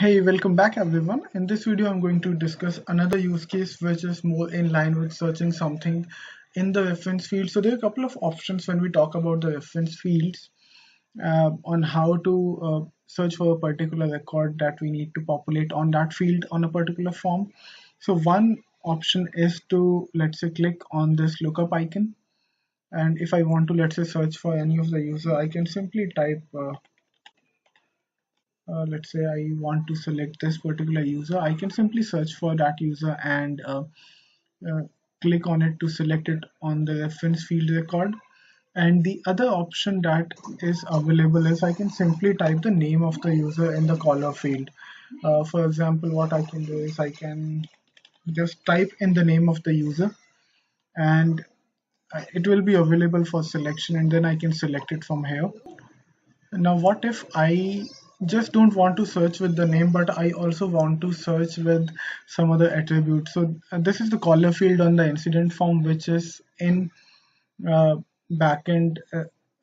Hey, welcome back everyone. In this video, I'm going to discuss another use case which is more in line with searching something in the reference field. So there are a couple of options when we talk about the reference fields on how to search for a particular record that we need to populate on that field on a particular form. So one option is to, let's say, click on this lookup icon. And if I want to, let's say, search for any of the user, I can simply type let's say I want to select this particular user, I can simply search for that user and uh, click on it to select it on the reference field record. And the other option that is available is I can simply type the name of the user in the caller field. For example, what I can do is I can just type in the name of the user and it will be available for selection, and then I can select it from here. Now, what if I just don't want to search with the name, but I also want to search with some other attribute? So this is the caller field on the incident form, which is in uh, backend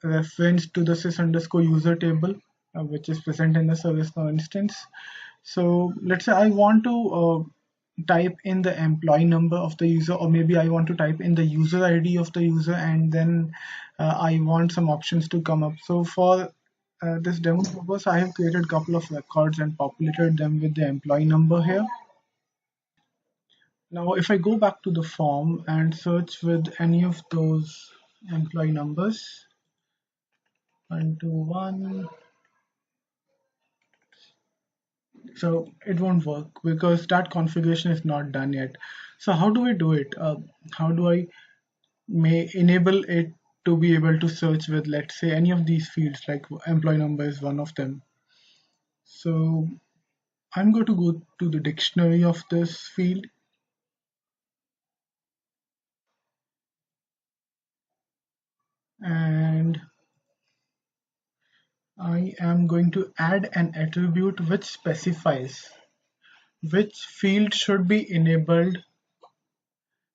reference to the sys underscore user table, which is present in the ServiceNow instance. So let's say I want to type in the employee number of the user, or maybe I want to type in the user ID of the user, and then I want some options to come up. So for this demo purpose, I have created a couple of records and populated them with the employee number here. Now, if I go back to the form and search with any of those employee numbers, 121, so it won't work because that configuration is not done yet. So how do we do it? How do I may enable it to be able to search with, let's say, any of these fields, like employee number is one of them. So I'm going to go to the dictionary of this field, and I am going to add an attribute which specifies which field should be enabled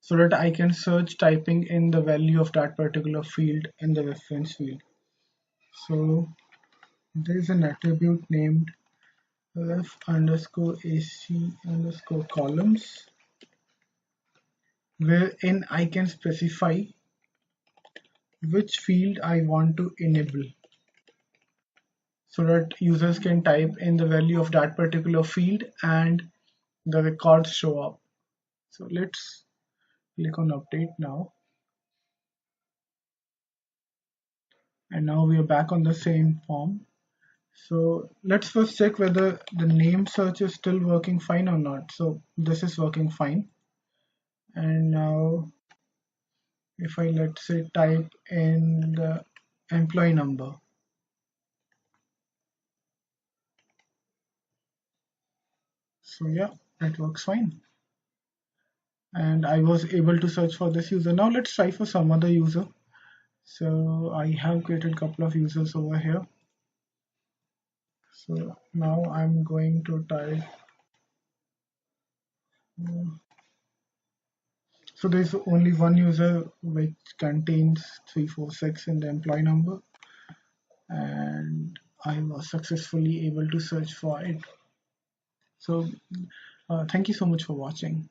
so that I can search typing in the value of that particular field in the reference field. So there is an attribute named ref underscore AC underscore columns, wherein I can specify which field I want to enable so that users can type in the value of that particular field and the records show up. So let's click on update now. And now we are back on the same form. So let's first check whether the name search is still working fine or not. So this is working fine. And now if I, let's say, type in the employee number, so yeah, it works fine. And I was able to search for this user. Now let's try for some other user. So I have created a couple of users over here. So now I'm going to type. So there's only one user which contains 346 in the employee number, and I was successfully able to search for it. So thank you so much for watching.